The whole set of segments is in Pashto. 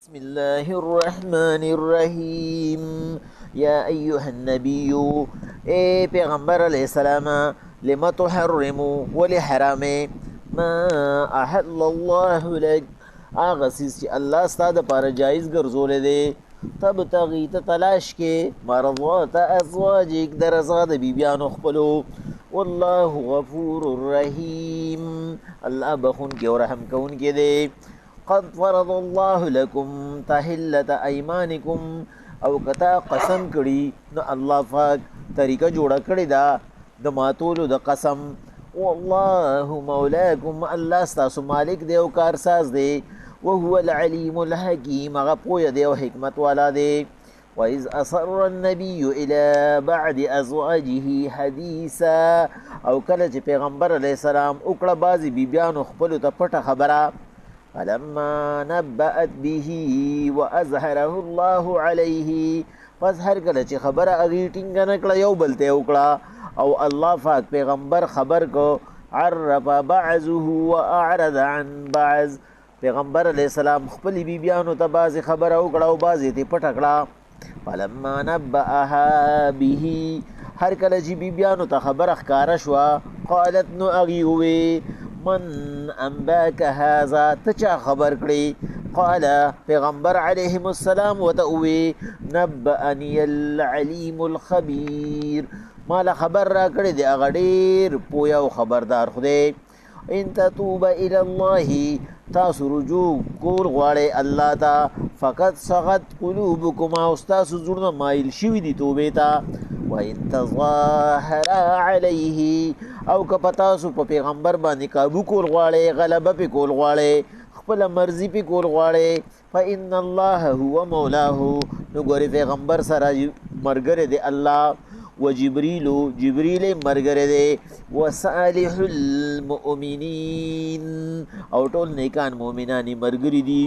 بسم الله الرحمن الرحیم یا ایها النبی اے پیغمبر علیہ السلام لما تحرم ولی حرام ما احل الله لك آغا سیز چې الله ستا د پاره جایز ګرځولې دی تبتغي ته تلاش کې مرضات ازواجک د رضا د بیبیانو خپلو والله غفور رحیم الله بخون کې او رحم کون کې دی قد فرض الله لكم تحلة ايمانكم او کتا قسم کړي نو الله پاک طریقه جوړه کړی دا د ماتولو د قسم والله مولاكم الله ستاسو مالک دی او کارساز دی وهو العليم الحكيم هغه پوهه دی او حکمت والا دی وإذ أصر النبي إلى بعد أزواجه حديثا او کله چې پیغمبر علیه السلام وکړه بعضې بیبیانو خپلو ته پټه خبره فلما نبأت به وأظهره الله عليه پس هر کله چې خبره هغې ټینګه نه کړه یو بل ته یې وکړه او الله پاک پیغمبر خبر کو عرف بعضه وأعرض عن بعض پیغمبر علیه السلام خپلې بیبیانو ته بعضې خبره وکړه او بعضې ته یې پټه کړه فلما نبأها به هر کله چې بیبیانو ته خبره ښکاره شوه قالت نو هغې ووې من انباک هذا تچا خبر کړي قال پیغمبر علیهم السلام وتوي نبأني العليم الخبير مال خبر را کړي دی هغه ډېر پوهه او خبردار خدای ان تتوب الى الله تاسو رجوع کول غواړئ الله ته فقط صغت قلوبكما او ستاسو زړونه مایل شوي دي توبې ته وان تظاهرا علیه او که په تاسو په پیغمبر باندې کابو کول غواړئ غلبه پې کول غواړئ خپله مرضي پې کول غواړئ فان الله هو مولاه نو ګورې پیغمبر سره ملګری دی الله وجبريل جبريل مرګره دی وصالح المؤمنين او ټول نیکان مؤمنان مرګري دي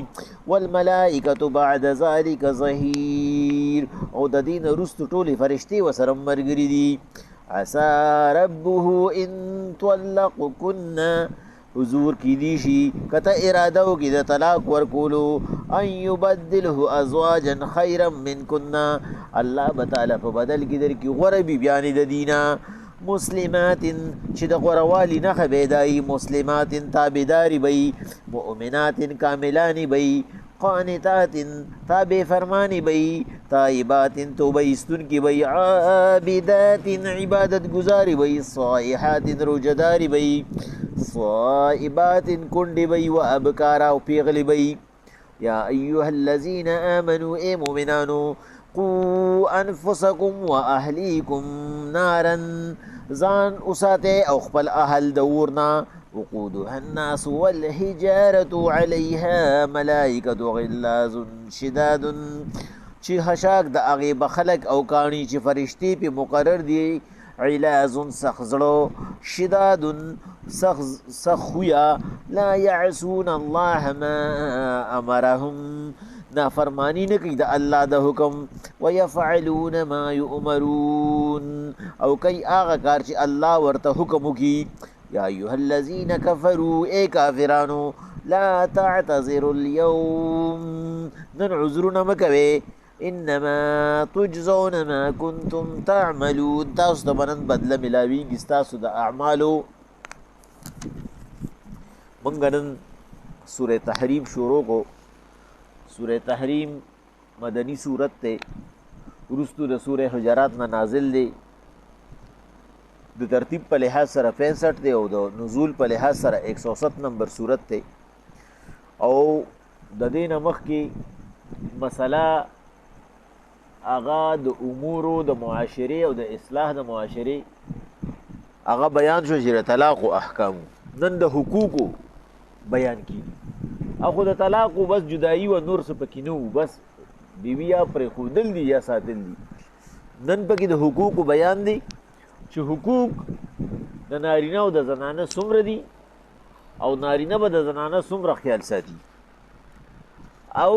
والملائکه بعد ذلك ظهير او د دین رست ټول فرشتي وسره مرګري دي عسى ربه ان طلقكن حضور کی دی شي کته اراده وکړي د طلاق ورکولو ان يبدله ازواجا خيرا منكن الله تعالی په بدل کې در کې غوره بیبیانې د دینه مسلمات چې د غوروالي نښه به دایي مسلمات تابعداري به مؤمنات کاملانې به قانتات تابع فرمانی بی طایبات توبه استون کی بی عابدات عبادت گزاری بی صائحات روجداری بی صائبات کندی بی و ابکارا و پیغلی بی یا ایوها الذین آمنوا اے مومنانو قو انفسکم و اهلیکم نارا زان اساتے او خپل اهل دورنا وقودها الناس والحجارة عليها ملائكة غلاظ شداد چې حشاک د هغې به خلک او کاڼي چې فرشتې پې مقرر دي علاظ سخت زړه شداد سخت خویه لا یعصون الله ما امرهم نافرمانی نه کوي د الله د حکم ويفعلون ما يؤمرون او کوي هغه کار چې الله ورته حکم وکړي یا ایها الذین کفروا اے کافرانو لا تعتذروا اليوم نن عذرونه مکوئ انما تجزون ما کنتم تعملون تاسو ته به نن بدله ملاویږي ستاسو د اعمالو موږ نن سوره تحریم شروع کو سوره تحریم مدنی صورت ته وروستو د سوره حجرات نه نازل دی د ترتیب په لحاظ سره 65 دی او د نزول په لحاظ سره 107 نمبر صورت دی او د دې نه مخکې مسله هغه د امورو د معاشرې او د اصلاح د معاشرې هغه بیان شو چې د طلاق او احکامو نن د حقوقو بیان کیږي اخو د طلاق بس جدایي و نور څه پکې نه و بس بیوی یا پرېښودل دي یا ساتل دي نن پکې د حقوقو بیان دی چې حقوق د نارینه او د زنانه څومره دي او نارینه به د زنانه څومره خیال ساتي او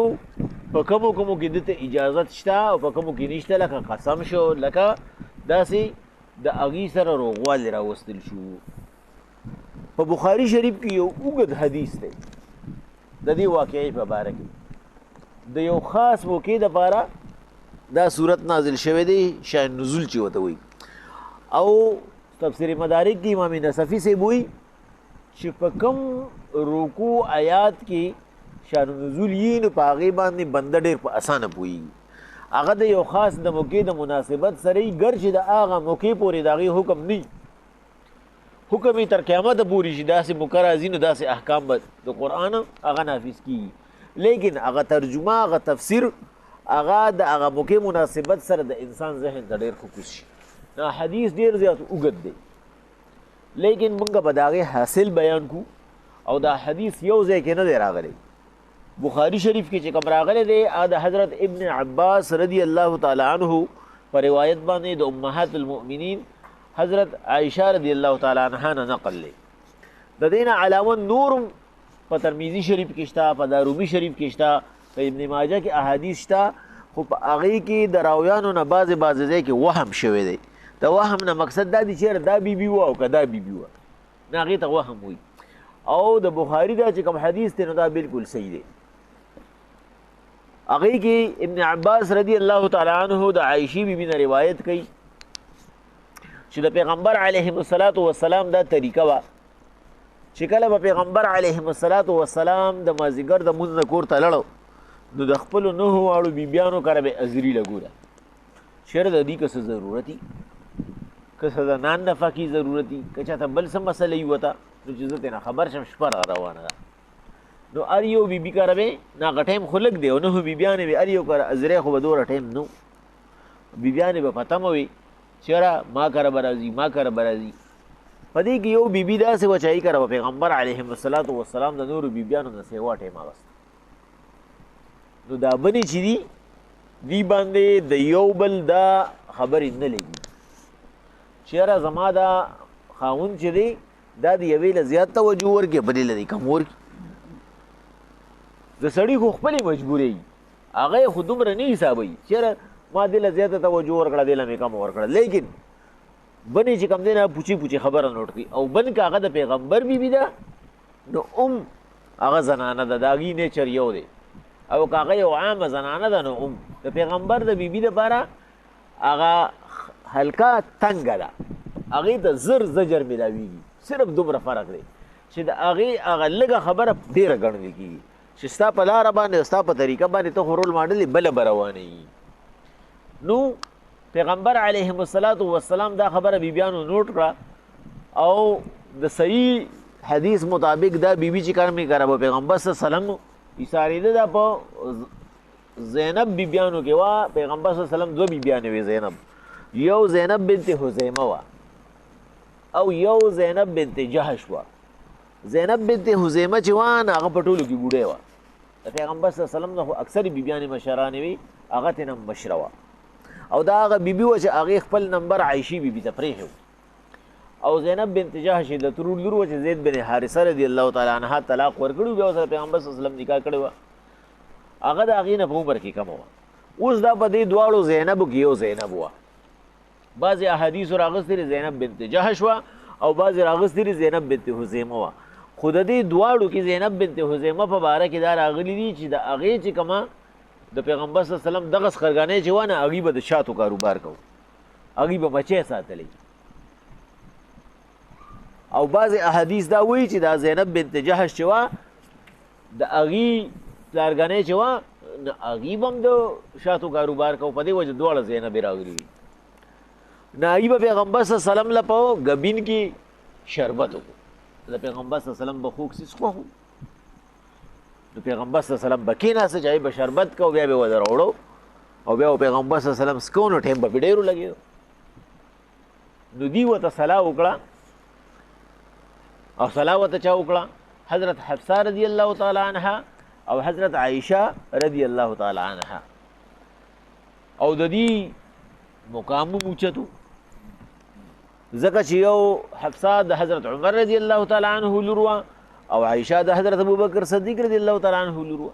په کومو کومو کې دته اجازت شته او په کومو کې نشته لکه قسم شو لکه داسې د هغې سره روغوالی راوستل شو په بخاري شریف کې یو اوږد حدیث دی د دې واقعې په باره کې د یو خاص موقع دپاره دا صورت نازل شوی دی شان نزول چې ورته وایي. او تفسیر مدارک کې امام نصفي صاحب وایي چې په کوم رکوع آیات کې شان نزول یې نو په هغې باندې بنده ډېر په اسانه پوهېږي. هغه د یو خاص د موقع د مناسبت سره یي ګر چې د هغه موقع پورې د هغې حکم نه وي، حکم یې تر قیامته پورې شي داسې موقع راځي نو داسې احکام به د قرآن هغه نافظ کېږي، لیکن هغه ترجمه هغه تفسیر هغه د هغه موقع مناسبت سره د انسان ذهن ته ډېر ښه کوز شي. نو حدیث ډېر زیات اوږد دی لیکن موږ به د هغې حاصل بیان کو. او دا حدیث یو ځای کې نه دی راغلی، بخاری شریف کې چې کوم راغلی دی هغه د حضرت ابن عباس رضی الله تعالی عنه په روایت باندې د امهات المؤمنین حضرت عائشہ رضی الله تعالی عنها نه نقل دی. د دې نه علاوه نورم په ترمذی شریف کې شته، په دارومی شریف کې شته، په ابن ماجه کې احادیث شته، خو په هغې کې د راویانو نه بعضې ځای کې وهم شوی دی. د وهم نه مقصد دا دی چې دا بیبي وه او که دا بیبي وه، نه هغې ته وهم وایي. او د بخاري دا چې کوم حدیث دی نو دا بالکل صحیح دی. هغې کې ابن عباس رضی الله تعالی عنه د عایشې بیبي نه روایت کوي چې د پیغمبر علیهم السلام دا طریقه وه چې کله به پیغمبر علیهم السلام د مازدیګر د مونځ نه کور ته لړو نو د خپلو 9 واړو بیبیانو کره به ازري لګوله چېرې د دې که څه ضرورت وي، که څه د نان نفقې ضرورت وي، که چاته بل څه مسله وي ورته نو چې زه ترېنه خبر شم شپه روانه ده نو هر یو بیبي کره به نه هغه ټایم خو لږ دی او 9 بیبیانې به هر یو کره ازری خو به دومره ټایم نه بیبیانې به په تمه وي چې یاره ما کره به راځي ما کره به راځي. په دې کې یو بیبي داسې وه چې هغې کره به پیغمبر علیهم السلام د نورو بیبیانو نه سیوا ټایم اغسته. نو دا بنې چې دي دوی باندې د یو بل دا خبرې نه لګي چې یاره زما دا خاوند چې دی دا د یوې له زیات توجه ورکړي بلې له دې کم ورکړي. د سړي خو خپلې مجبورې وي، هغه یې خو دومره نه حسابوي چې یاره ما دې له زیاته توجه ورکړه دې له مې کمه ورکړه، لیکن بنې چې کوم دی نه پوچې پوچې خبره نوټ کړي. او بن که هغه د پیغمبر بیبي ده نو هغه زنانه ده، د هغې نیچر یو دی. او که هغه یو عامه زنانه ده نو د پیغمبر د بیبي دپاره هغه حلقه تنګه ده، هغې ته زر زجر میلاویږي. صرف دومره فرق دی چې د هغې هغه لږه خبره ډېره ګڼل کېږي چې ستا په لاره باندې ستا په طریقه باندې ته خو رول ماډلې بله به روانوي. نو پیغمبر علیهم السلام دا خبره بیبیانو نوٹ کړه او د صحیح حدیث مطابق دا بیبي چې کارمې کاره به پیغمبر صلی الله علیه وسلم ایسارېده دا په زینب بیبیانو کې وه. پیغمبر صلی الله علیه وسلم 2 بیبیانې وې زینب، یو زینب بنت حزیمه وه او یو زینب بنت جهش وه. زینب بنت حزیمه چې وه نو هغه په ټولو کې بوډۍ وه. د پیغمبر صلی الله علیه وسلم نه خو اکثرې بیبیانې مشرانې وې، هغه ترې نه مشره وه. او دا هغه بیبي وه چې هغې خپل نمبر عایشې بیبي ته پرېښی او زینب بنت جهش د ترور لور وه چې زید بن حارثه رضی الله تعالی عنها طلاق ورکړی بیا ورسره پیغمبر صلی الله علیه وسلم نکاح کړی وه. هغه د هغې نه په عمر کې کمه وه. اوس دا په دې دواړو زینبو کې یو زینب وه. بعضې احادیثو راغستې زینب بنت جهش وه او بعضې راغستې زینب بنت حزیمه وه. خو د دې دواړو کې زینب بنت حزیمه په باره کې دا راغلي دي چې د هغې چې کومه د پیغمبر صلی الله علیه وسلم دغه خرګانۍ چې وه نه هغې به د شاتو کاروبار کوو، هغې به بچی ساتلی. او بعضې احادیث دا وایي چې دا زینب بنت جهش چې وه د هغې پلارګانۍ چې وه نو هغې به هم د شاتو کاروبار کوو. په دې وجه دواړه زینبې راغلي دي. نو هغې به پیغمبر صلی الله علیه وسلم له په ګبین کې شربت وکړو. د پیغمبر صلی الله علیه وسلم به خوږ څیز خوښ و نو پیغمبر صلی الله علیه وسلم به کېناسته چې هغې به شربت کو بیا به یې ورته راوړو او بیا به پیغمبر صلی الله علیه وسلم څکو نو ټایم به پرې ډېرو لګېدو. نو دوی ورته صلاح وکړه او صلاح ورته چا وکړه؟ حضرت حفصه رضی الله تعالی عنها او حضرت عائشہ رضی الله تعالی عنها. او د دې مقام موچتو ځکه چې یو حفصه د حضرت عمر رضی الله تعالی عنه لور وه او عائشہ د حضرت ابوبکر صدیق رضی الله تعالی عنه لور وه.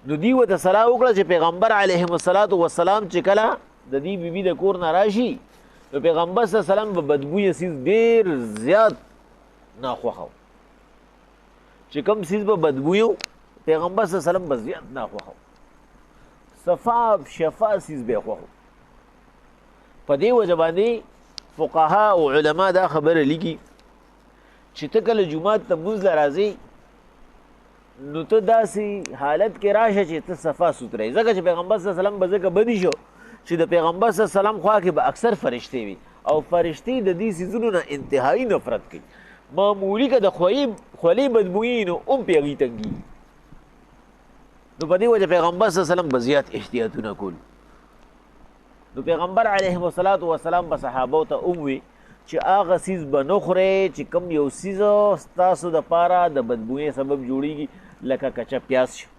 نو دوی ورته صلاح وکړه چې پیغمبر علیهم السلام چې کله د دې بیبي د کور نه راشي نو پیغمبر صلی الله علیه وسلم به بدبویه څیز ډېر زیات ناخوښه و. چې کوم څیز به بدبویه پیغمبر صلی الله علیه وسلم بزیات ناخوخو صفا شفا سیز به خوخو په دې وجه باندې فقها او علما دا خبره لیکي چې ته کله جمعات ته مونځ راځي نو ته داسې حالت کې راشه چې ته صفا سوتره ځکه چې پیغمبر صلی الله علیه وسلم به ځکه بدی شو چې د پیغمبر صلی الله علیه وسلم خوا کې به اکثر فرشتې وي او فرشتې د دې څیزونو نه انتهایی نفرت کوي معمولی که د خولې بدبویي نو هم پې هغوی تنګي نو په دې وجه پیغمبر صلی الله علیه وسلم به زیات احتیاطونه کول نو پیغمبر علیهم الصلاة والسلام به صحابو ته هم وي چې هغه څیز به نه خورئ چې کوم یو څیز ستاسو دپاره د بدبویۍ سبب جوړیږي لکه کچه پیاز شو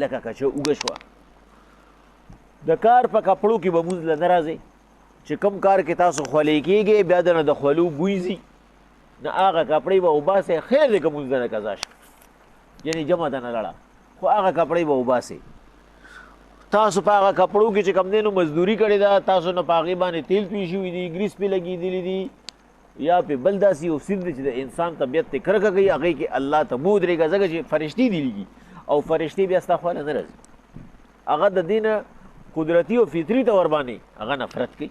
لکه کچه اوږه شوه د کار په کپړو کې به مونځ له نه راځئ چې کوم کار کې تاسو خولې کېږئ بیا دنه د خولو بوی ځي نه هغه کپړې به وباسئ خیر دی که مونځ دنه قضا شي یعنې جمع دنه لړه خو هغه کپړې به وباسئ تاسو په هغه کپړو کې چې کوم دی نو مزدوري کړې ده تاسو نه په هغې باندې تیل توی شوي دي ګریس پې لګېدلي دي یا پې بل داسې یو سیز دی چې د انسان طبیعت ته کرکه کوي هغې کې الله ته مو ودرېږه ځکه چې فرشتې دي لګي او فرشتې بیا ستا خواله نه راځي هغه د دې نه قدرتي او فطري طور باندې هغه نفرت کوي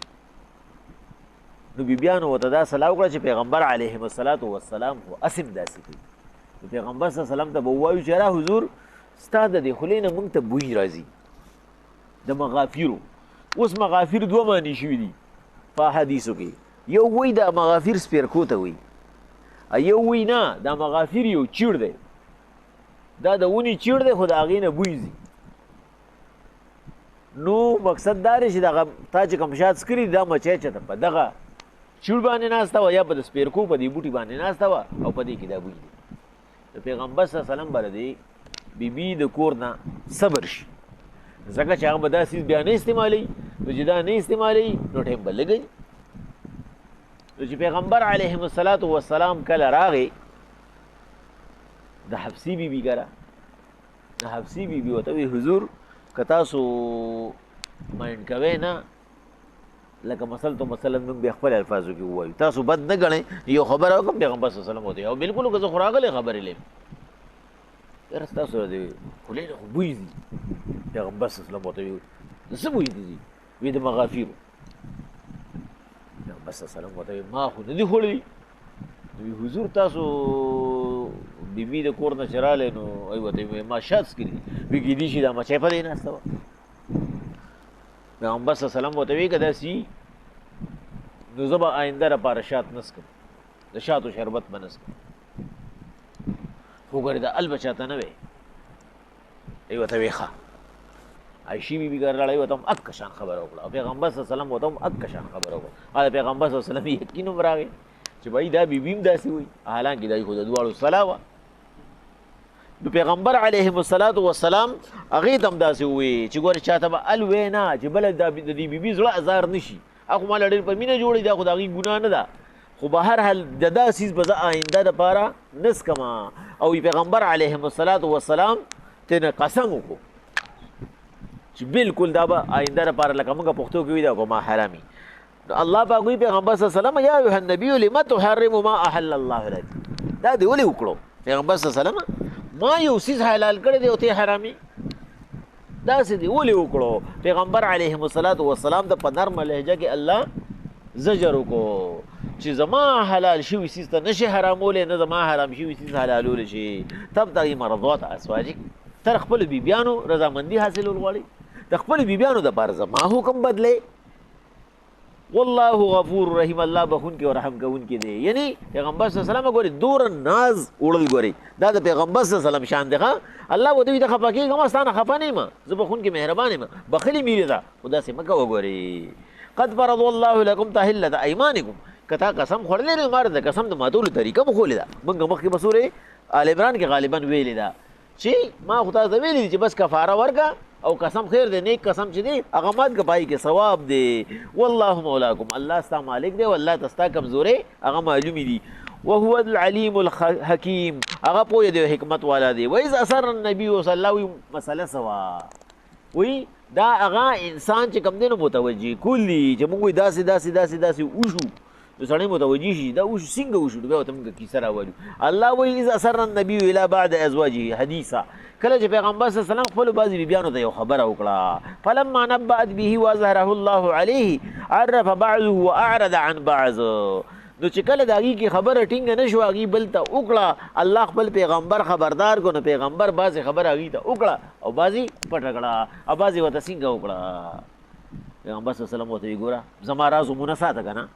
نو بیبیانو ورته دا صلاح وکړه چې پیغمبر علیهم الصلاة والسلام خو اسم داسې کوي نو پیغمبر صلی الله علیه وسلم ته به ووایو چې را حضور ستا د دې خولې نه موږ ته بوی راځي د مغافیرو اوس مغافیر دوه معنی شوي دي په حدیثو کې یو وی دا مغافیر سپیرکو ته وی یو وی نه دا مغافیر یو چیړ دی دا د ونې چیړ دی خو د هغې نه بوی ځي نو مقصد دا دی چې دغه تا چې کوم شات څکري دا مچۍ چې په دغه چیړ باندې ناسته وه یا په د سپیرکو په دې بوټي باندې ناسته وه او په دې کې دا بوی دی د پیغمبر صلی الله علیه وسلم به د دې بیبي د کور نه صبر شي ځکه چې هغه به دا څیز بیا نه استعمالوي نو چې دا نه استعمالوي نو ټایم به لګوي نو چې پیغمبر علیهم الصلاة والسلام کله راغی د حفصي بیبي کره د حفصي بیبي ورته وی حضور که تاسو مایند کوئ نه لکه مثلا موږ بیا خپل الفاظو کې ووایو تاسو بد نه ګڼئ یو خبره وکړم پیغمبر صلی الله علیه وسلم ورته او بلکل که زه خو راغلی خبرې لیم یاره ستاسو د خولې نه خو بوی ځي پیغمبر صلی الله علیه وسلم ورته وی د څه بوی دي ځي وی د مغافیرو پیغمبر صلی الله علیه وسلم ورته وی ما خو نه دي خوړلي وی حضور تاسو بیبي د کور نه چې رالی نو ای ورته وی ما شات څکلي وی کیدای شي دا مچۍ په دې ناسته وه پیغمبر صلی الله علیه وسلم ورته وی که داسې نو زه به آینده لپاره شات نه څکم د شاتو شربت به نه څکم خو ګورې د ال به چاته نه وی ای ورته وی ښه عایشې بیبي کره راړی ورته هم اک شان خبره وکړه او پیغمبر صلی الله علیه وسلم ورته هم اک شان خبره وکړه او د پیغمبر صلی الله علیه وسلم یقین هم راغی چې بھائی دا بیبي هم داسې وایي حالانکې دا خو د دواړو صلاح وه نو پیغمبر علیهم الصلاة والسلام هغې ته هم داسې ووایي چې ګورې چاته به ال وی نه چې بله د دې بیبي زړه ازار نه شي هغه خو ماله ډېر په مینه جوړې دا خو د هغې ګناه نه ده خو به هر حال د دا څیز به زه آینده دپاره نه څکمه او پیغمبر علیهم الصلاة والسلام تېنه قسم وکړو چې بالکل دا به آینده دپاره لکه موږ پښتو کې وي دا خو ما حرامي نو الله پاک وایي پیغمبر صلی الله علیه وسلم یا ایها النبي لم تحرم ما احل الله لك دا دې ولې وکړو پیغمبر صلی الله علیه وسلم ما یو څیز حلال کړی دی او ته حرامي داسې دې ولې وکړو پیغمبر علیهم الصلاة والسلام د په نرمه لهجه کې الله زجر وکړو چې زما حلال شوي څیز ته نشي حرامولی نه زما حرام شوي څیز حلالولی شي تبتغي مرضات ازواجک تر خپلو بیبیانو رضامندي حاصلول غواړي د خپلو بیبیانو دپاره زما حکم بدلی والله غفور رحیم الله بخونکي او رحم کوونکي دی یعنی پیغمبر صلی الله علیه وسلم ګورې دوره ناز وړل ګورې دا د پیغمبر صلی الله علیه وسلم شان دی ښه الله ورته وایي ته خفه کېږه ستا نه خفه نه یم زه بخونکي مهربان یم بخلي مینې ده خو داسې مه کوه ګورې قد فرض الله لکم تحلة ایمانکم که تا قسم خوړلی دی مار د قسم د ماتولو طریقه مو ښولې ده موږ مخکې به سورې آل عمران کې غالبا ویلې ده چې ما خو تاسو ته ویلي دي چې بس کفاره ورکړه او قسم خیر دی نیک قسم چې دی هغه مات که پای کې ثواب دی والله مولاکم الله ستا مالک دی والله ته ستا کمزورې هغه معلومې دي وهو العلیم الحکیم هغه پوهه دی حکمت والا دی وإذ أسر النبي صلی الله علیه مسله سوا وی دا هغه انسان چې کوم دی نو متوجه کول دي چې موږ داسې وشو نو سړی متوجه شي دا وشو څنګه وشو بیا ورته موږ کیسه راولو. الله وایي اذ اسر النبي الى بعد ازواجه حدیثا، کله چې پیغمبر صلی الله علیه وسلم خپل بعضې بیبیانو ته یو خبره وکړه، فلما نبأت به واظهره الله علیه عرف بعضه واعرض عن بعض، نو چې کله د هغې کې خبره ټینګه نه شوه هغې بل ته وکړه، الله خپل پیغمبر خبردار کړو، نو پیغمبر بعضې خبره هغې ته وکړه او بعضې پټه کړه او بعضې ورته څنګه وکړه. پیغمبر صلی الله علیه وسلم ورته وایي ګوره زما راز ومونه ساته که نه،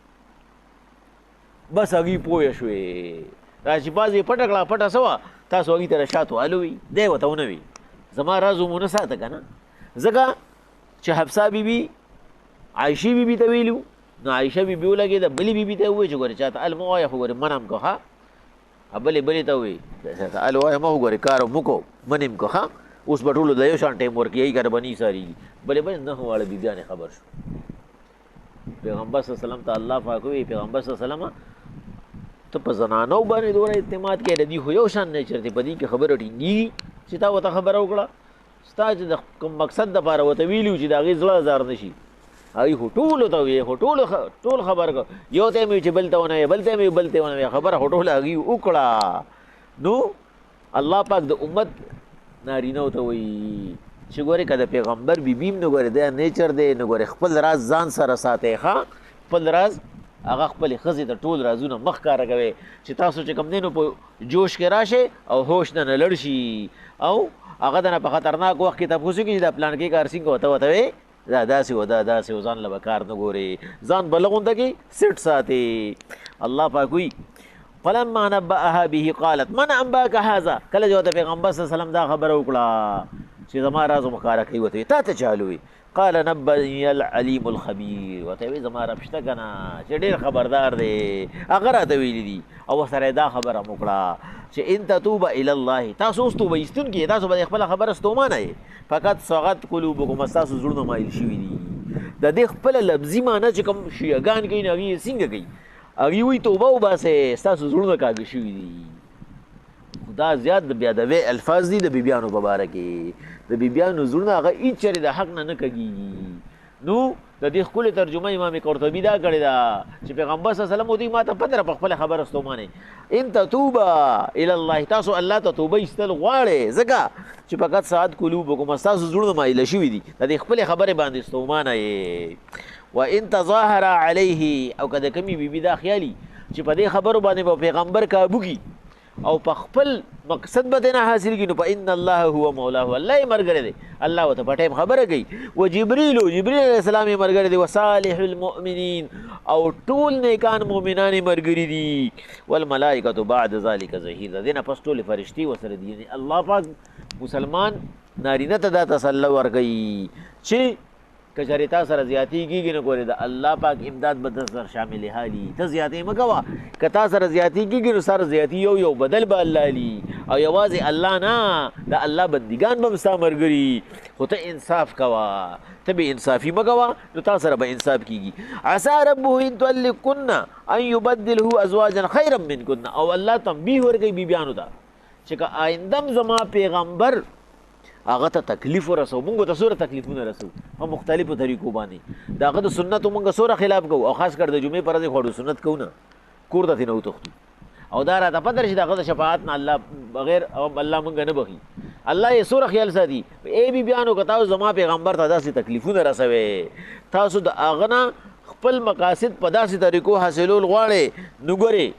بس هغې پوه شوې، دا چې بعضې پټه کړه پټه څه وه تاسو هغې ته شاتو الوئ دی ورته ونه وي زما راز ومونه ساته که نه. ځکه چې حفصه بیبي عایشې بیبي ته ویلي نو عایشه بیبي ولګېده بلې بیبي ته ووایي چې ګورې چاته ال مه وایه خو ګورې منه م که ښه، بلې ته ووایي چاته ال وایه مه خو ګورې کار مو کو منې م که ښه، اوس به ټولو د یو شان ټایم ورکوي که به نه ایسارېږي. بلې نهه واړه بیبیانې خبر شو. پیغمبر صلی الله علیه وسلم ته الله پاک وایي پیغمبر صلی الله علیه وسلم ته په زنانو باندې دومره اعتماد کوې، د دې خو یو شان نیچر دی، په دې کې خبره ټینګېږي چې تا ورته خبره وکړه، ستا چې د کوم مقصد دپاره ورته ویلي وو چې د هغې زړه ازار نه شي، هغې خو ټولو ته ویې خو ټول خبر کړه، یو ته یې ویل چې بل ته ونه ویې بل ته یې ویل بل ته یې ونه ویې، خبره خو ټوله هغې وکړه. نو الله پاک د امت نارینهو ته وایي چې ګورې که د پیغمبر بیبي م نو ګورې دا نیچر دی، نو ګورې خپل راز ځان سره ساتئ ښه، خپل راز هغه خپلې ښځې ته ټول رازونه مخ ښکاره کوئ چې تاسو چې کوم دی نو په جوش کې راشئ او هوش نه لړ شي او هغه دنه په خطرناک وخت کې تپوس وکړي چې دا پلانکې کار څنګه ورته ویې دا داسې و دا داسې و، ځان له به کار نه ګورې، ځان به لغونده کې سټ ساتې. الله پاک وایي فلما نبأها به قالت من انباک هذا، کله چې ورته پیغمبر صلی الله علیه وسلم دا خبره وکړه چې زما راز مخاره کوي ورته تا ته چا وایي، قال نبأني العلیم الخبیر، ورته وایي زما رب شته که نه چې ډېر خبردار دی، هغه راته ویلي دي او ورسره دا خبره م وکړه چې ان تتوبه الی الله، تاسو اوس توبه ایستونکي تاسو به د خپله خبره ستومانه یې، فقط صغت قلوبکم ستاسو زړونه مایل شوي دي. د دې خپله لفظي معنی چې کوم شیعګان کوي نو هغې یې څنګه کوي، هغې وایي توبه وباسئ ستاسو زړونه کاږه شوي دي. دا زیات د بیادبۍ الفاظ دي د بیبیانو په باره کې، د بیبیانو زړونه هغه هېڅ چېرې د حق نه کږېږي. نو د دې ښکلې ترجمه امام قرطبي دا کړې ده چې پیغمبر صلی الله علیه وسلم ودوی ما ته پته ده په خپله خبره ستومانئ، ان تتوبه الی الله، تاسو الله ته توبه ایستل غواړئ ځکه چې فقط ساعت قلوبکم ستاسو زړونه مایله شوي دي د دې خپلې خبرې باندې ستومانه یې. و ان تظاهر علیه، او که د کمې بیبي دا خیالي چې په دې خبرو باندې به پیغمبر کابو کي او په خپل مقصد به نه حاصل کړي نو فإن الله هو مولاه، الله یې ملګری دی، الله ورته په ټایم خبره کوي. و جبریل علیه السلام یې ملګری دی، و صالح المؤمنین او ټول نیکان مؤمنان یې ملګري دي، والملائکة بعد ذلک ظهیر، د دې نه پس ټولې فرشتې ورسره دي. یعنې الله پاک مسلمان نارینه ته دا تسلی ورکوي چې که چېرې تا سره زیاتې کېږي نو ګورې د الله پاک امداد به در سره شامل حالي، ته زیاتې مه کوه، که تا سره زیاتې کېږي نو سره زیاتي یو بدل به الله لي، او یوازې الله نه د الله بندګان به هم ستا ملګري، خو ته انصاف کوه، ته بې انصافي مه کوه نو تا سره به انصاف کېږي. عسى ربه ان طلقكن ان يبدله ازواجا خيرا منكن، او الله تنبیه ورکوي بیبیانو ته چې که آیندم زما پیغمبر هغه ته تکلیف ورسو، مونږ ته څومره تکلیفونه رسو په مختلفو طریقو باندې، د هغه د سنتو مونږ څومره خلاف کوو، او خاص کر د جمعې په ورځ یې خوړو سنت کوو نه، کور ته ترې نه وتښتو، او دا راته پته ده چې د هغه د شفاعت نه الله بغیر الله مونږ نه بخي، الله یې څومره خیال ساتي. ای بیبیانو که تاسو زما پیغمبر ته داسې تکلیفونه رسوئ، تاسو د هغه نه خپل مقاصد په داسې طریقو حاصلول غواړئ نو ګورئ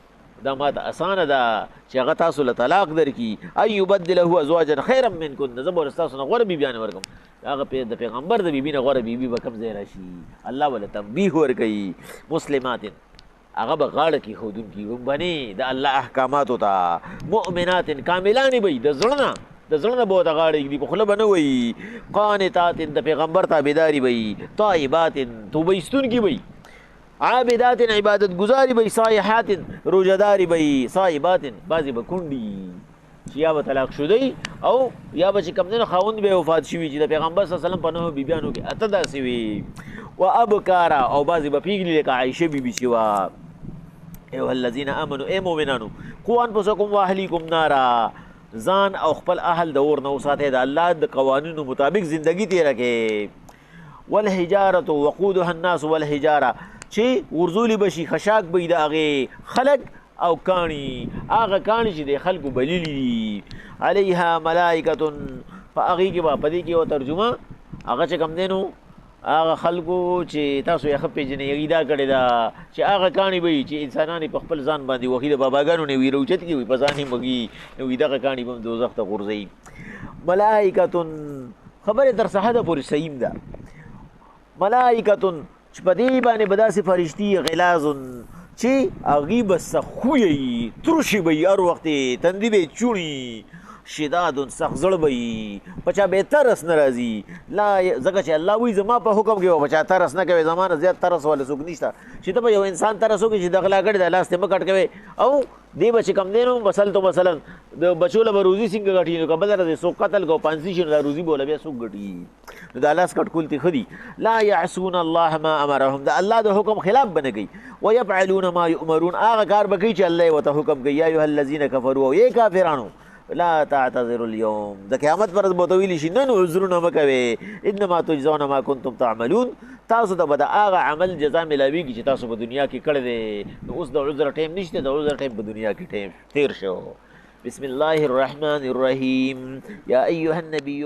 دا ماته اسانه ده چې هغه تاسو له طلاق درکړي، ان یبدله ازواجا خیرا منکن، زه به ستاسو نه غوره بیبیانې ورکړم، هغه د پیغمبر د بیبي نه غوره بیبي به کوم ځای راشي، الله ولې تنبیه ورکوي. مسلمات هغه به غاړه کېښودونکي بنې د الله احکاماتو ته، مؤمنات کاملانې به وي د زړه نه به ورته غاړه ږدي، په خوله به نه وایي، قانتات د پیغمبر تابعداري به وي، طایبات توبه ایستونکي به وي، عابدات عبادت گزاری بی، صایحات روجداری بی، صایبات بعضی به کونډي چې یا به طلاق شدی او یا به چې کوم دی نو خاوند به وفات شوي چې د پیغمبر صلی الله علیه وسلم په نهو بیبیانو کې اته داسې وي، و ابکارا او بعضې به پیغلي لکه عایشه بیبي چې وه. ایها الذین آمنوا، ای مؤمنانو، قوا انفسکم واهلیکم نارا، ځان او خپل اهل د اور نه وساتئ، د الله د قوانینو مطابق زندگی تېره کړئ. والحجارة وقودها الناس والحجاره، چې ورزولی بشي خشاک به د هغې خلق او کاڼي هغه کاڼي چې د خلکو بلیلي دي علیها ملائکتن په هغې کې به په دې کې یوه ترجمه هغه چې کوم دی نو هغه خلکو چې تاسو یې ښه پېژنئ هغې دا کړې ده چې هغه کاڼي به وي چې انسانان یې په خپل ځان باندې وښي د باباګانو نه وي راوچت کړي وي په ځان یې مږي نو وي دغه کاڼي به هم دوزخ ته غورځوي ملائکتن خبرې تر سحده پورې صحیح ده ملائکتن چې په دې باندې به داسې فرشتي غلازن چې هغې به سخویه وي ترشي به وي هر وخت یې تندي به یې چوڼي شداد سخت زړه به وي په چا به یې ترس نه راځي لا ځکه چې الله وایي زما په حکم کې به په چا ترس نه کوي زما نه زیات ترس والا څوک نشته چې ته به یو انسان ترس وکړي چې د غلا کړې ده لاس ته مه کټ کوې او دې به چې کم دی نو مثلا د بچو له به روزي څنګه ګټي نو که بله ورځ څوک قتل کو پانسي شي نو دا روزي به وله بیا څوک ګټي نو دا لاس کټ کول تې ښه دي لا یعصون الله ما امرهم د الله د حکم خلاف به نه کوي ویفعلون ما یؤمرون هغه کار به کوي چې الله یې ورته حکم کوي یا ایها الذین کفروا او یې کافرانو لا تعتذروا اليوم د قیامت پر ورځ به ورته ویلي شي نن عذرونه مه کوئ انما تجزون ما کنتم تعملون تاسو ته به د هغه عمل جزا میلاویږي چې تاسو په دنیا کې کړی دی نو اوس د عذر ټایم نشته د عذر ټایم په دنیا کې ټایم تیر شو بسم الله الرحمن الرحیم یا ایها النبی